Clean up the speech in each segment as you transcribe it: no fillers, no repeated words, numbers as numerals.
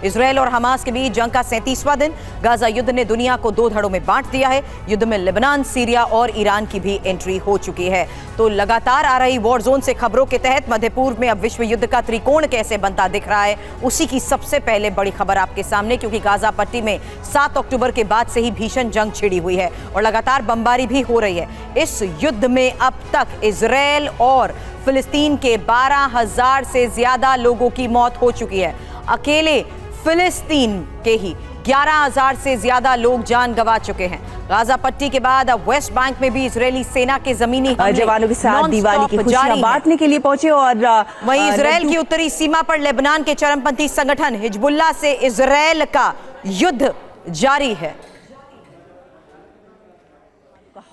Israel और Hamas के बीच जंग का 37वां दिन। गाजा युद्ध ने दुनिया को दो धड़ों में बांट दिया है। युद्ध में लेबनान, सीरिया और ईरान की भी एंट्री हो चुकी है। तो लगातार आ रही वॉर जोन से खबरों के तहत मध्य पूर्व में अब विश्व युद्ध का त्रिकोण कैसे बनता दिख रहा है, उसी की सबसे पहले बड़ी खबर आपके सामने, क्योंकि गाजा पट्टी में 7 अक्टूबर के बाद से ही भीषण जंग छिड़ी हुई है और लगातार बमबारी भी हो रही है। इस युद्ध में अब तक इजरायल और फिलिस्तीन के 12,000 से ज्यादा लोगों की मौत हो चुकी है। अकेले फिलिस्तीन के ही 11,000 से ज्यादा लोग जान गंवा चुके हैं। गाजा पट्टी के बाद अब वेस्ट बैंक में भी इजरायली सेना के जमीनी जवानों के साथ दिवाली की खुशियां बांटने के लिए पहुंचे। और वहीं इजरायल की उत्तरी सीमा पर लेबनान के चरमपंथी संगठन हिजबुल्लाह से इजरायल का युद्ध जारी है।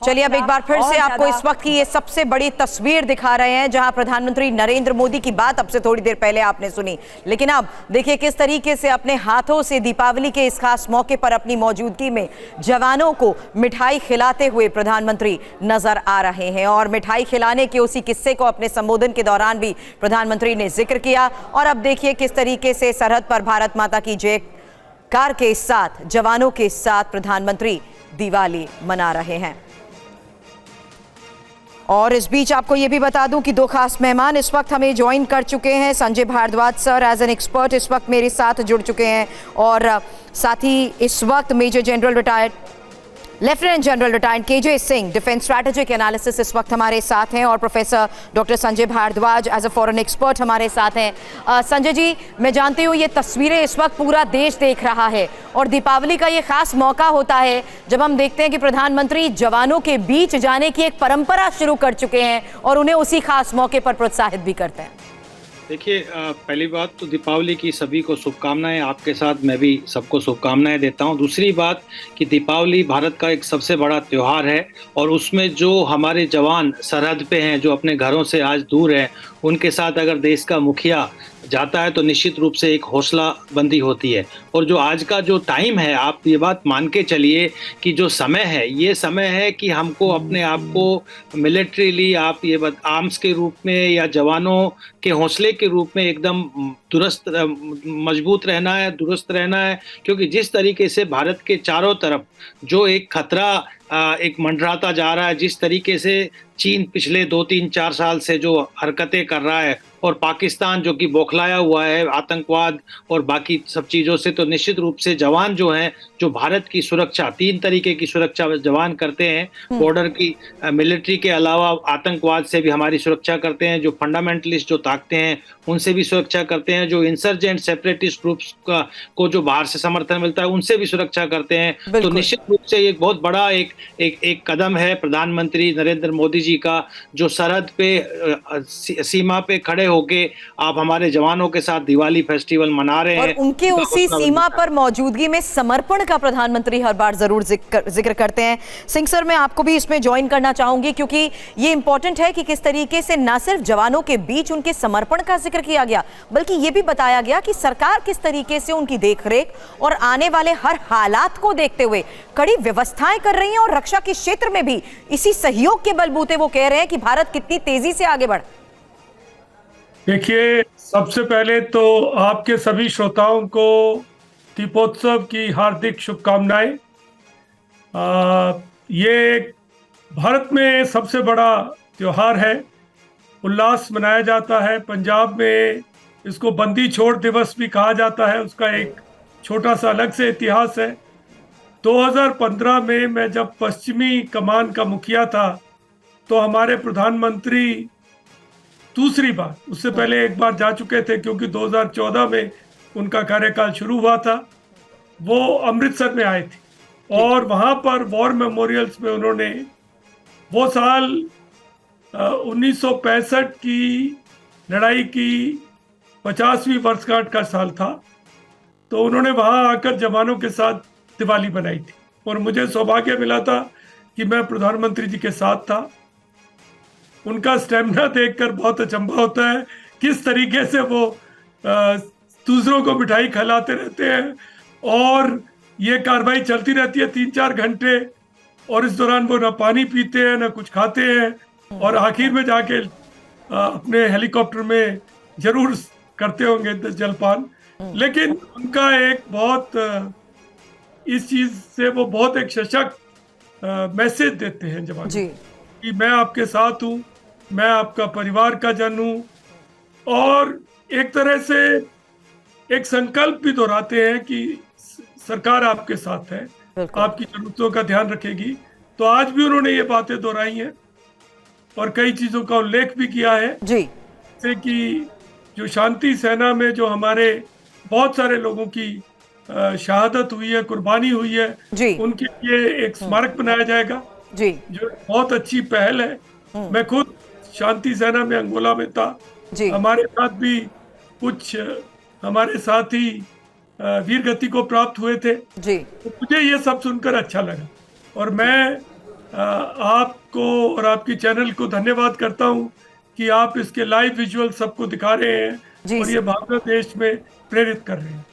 चलिए अब एक बार फिर से आपको इस वक्त की ये सबसे बड़ी तस्वीर दिखा रहे हैं, जहां प्रधानमंत्री नरेंद्र मोदी की बात अब से थोड़ी देर पहले आपने सुनी, लेकिन अब देखिए किस तरीके से अपने हाथों से दीपावली के इस खास मौके पर अपनी मौजूदगी में जवानों को मिठाई खिलाते हुए प्रधानमंत्री नजर आ रहे हैं। और मिठाई खिलाने के उसी किस्से को अपने संबोधन के दौरान भी प्रधानमंत्री ने जिक्र किया। और अब देखिए किस तरीके से सरहद पर भारत माता की जयकार के साथ जवानों के साथ प्रधानमंत्री दिवाली मना रहे हैं। और इस बीच आपको ये भी बता दूं कि दो खास मेहमान इस वक्त हमें ज्वाइन कर चुके हैं। Sanjay Bhardwaj sir as an expert इस वक्त मेरे साथ जुड़ चुके हैं, और साथ ही इस वक्त major general retired lieutenant general retired K J Singh defence strategic analysis इस वक्त हमारे साथ हैं, और professor doctor Sanjay Bhardwaj as a foreign expert हमारे साथ हैं। संजय जी, मैं जानती हूँ ये तस्वीरें इस वक्त पूरा देश देख रहा है, और दीपावली का ये खास मौका होता है जब हम देखते हैं कि प्रधानमंत्री जवानों के बीच जाने की एक परंपरा शुरू कर चुके हैं और उन्हें उसी खास मौके पर प्रोत्साहित भी करते हैं। देखिए, पहली बात तो दीपावली की सभी को शुभकामनाएं। आपके साथ मैं भी सबको शुभकामनाएं देता हूं। दूसरी बात कि दीपावली भारत का एक सबसे बड़ा त्यौहार है, और उसमें जो हमारे जवान सरहद पे हैं, जो अपने घरों से आज दूर हैं, उनके साथ अगर देश का मुखिया जाता है तो निश्चित रूप से एक हौसला बंदी होती है। और जो आज का जो टाइम है, आप ये बात मान के चलिए कि जो समय है, ये समय है कि हमको अपने आप को मिलिट्रीली, आप ये आर्म्स के रूप में या जवानों के हौसले के रूप में एकदम दुरुस्त मजबूत रहना है, दुरुस्त रहना है। क्योंकि जिस तरीके से भारत के चारों तरफ जो एक खतरा एक मंडराता जा रहा है, जिस तरीके से चीन पिछले 2-3-4 साल से जो हरकतें कर रहा है, और पाकिस्तान जो कि बौखलाया हुआ है आतंकवाद और बाकी सब चीज़ों से, तो निश्चित रूप से जवान जो हैं, जो भारत की सुरक्षा, 3 तरीके की सुरक्षा जवान करते हैं। बॉर्डर की मिलिट्री के अलावा आतंकवाद से भी हमारी सुरक्षा करते हैं, जो फंडामेंटलिस्ट जो ताकतें हैं उनसे भी सुरक्षा करते हैं, जो इंसर्जेंट सेपरेटिस्ट ग्रुप्स को जो बाहर से समर्थन मिलता है उनसे भी सुरक्षा करते हैं। तो निश्चित रूप से ये बहुत बड़ा एक कदम है प्रधानमंत्री नरेंद्र मोदी जी का, जो सरहद पे सीमा पे खड़े होके आप हमारे जवानों के साथ दिवाली फेस्टिवल मना रहे हैं। और उनके उसी सीमा पर मौजूदगी में समर्पण का प्रधानमंत्री हर बार जरूर जिक्र करते हैं। सिंह सर, मैं आपको भी इसमें ज्वाइन करना चाहूंगी, क्योंकि ये इंपॉर्टेंट है कि किस तरीके से न सिर्फ जवानों के बीच उनके समर्पण का जिक्र किया गया, बल्कि ये भी बताया गया कि सरकार किस तरीके से उनकी देखरेख और आने वाले हर हालात को देखते हुए कड़ी व्यवस्थाएं कर रही है, और रक्षा के क्षेत्र में भी इसी सहयोग के बलबूते वो कह रहे हैं कि भारत कितनी तेजी से आगे बढ़। देखिए, सबसे पहले तो आपके सभी श्रोताओं को दीपोत्सव की हार्दिक शुभकामनाएं। ये भारत में सबसे बड़ा त्योहार है, उल्लास मनाया जाता है। पंजाब में इसको बंदी छोड़ दिवस भी कहा जाता है, उसका एक छोटा सा अलग से इतिहास है। 2015 में मैं जब पश्चिमी कमान का मुखिया था, तो हमारे प्रधानमंत्री दूसरी बार, उससे पहले एक बार जा चुके थे क्योंकि 2014 में उनका कार्यकाल शुरू हुआ था, वो अमृतसर में आए थे, और वहाँ पर वॉर मेमोरियल्स में उन्होंने वो साल 1965 की लड़ाई की 50वीं वर्षगांठ का साल था, तो उन्होंने वहाँ आकर जवानों के साथ दिवाली मनाई थी, और मुझे सौभाग्य मिला था कि मैं प्रधानमंत्री जी के साथ था। उनका स्टेमिना देखकर बहुत अचंभा होता है, किस तरीके से वो दूसरों को मिठाई खिलाते रहते हैं, और ये कार्रवाई चलती रहती है 3-4 घंटे, और इस दौरान वो ना पानी पीते हैं ना कुछ खाते हैं, और आखिर में जाके अपने हेलीकॉप्टर में जरूर करते होंगे जलपान। लेकिन उनका एक बहुत इस चीज से वो बहुत एक सशक्त मैसेज देते हैं जवान जी कि मैं आपके साथ हूँ, मैं आपका परिवार का जन हूँ। और एक तरह से एक संकल्प भी दोहराते हैं कि सरकार आपके साथ है, बिल्कुल आपकी जरूरतों का ध्यान रखेगी। तो आज भी उन्होंने ये बातें दोहराई हैं और कई चीजों का उल्लेख भी किया है, जी जैसे कि जो शांति सेना में जो हमारे बहुत सारे लोगों की शहादत हुई है, कुर्बानी हुई है, जी उनके लिए एक स्मारक बनाया जाएगा, जी जो बहुत अच्छी पहल है। मैं खुद शांति सेना में अंगोला में था, जी हमारे साथ भी कुछ हमारे साथी वीर गति को प्राप्त हुए थे। जी तो मुझे ये सब सुनकर अच्छा लगा और मैं आपको और आपकी चैनल को धन्यवाद करता हूँ कि आप इसके लाइव विजुअल सबको दिखा रहे हैं जी और ये भावना देश में प्रेरित कर रहे हैं।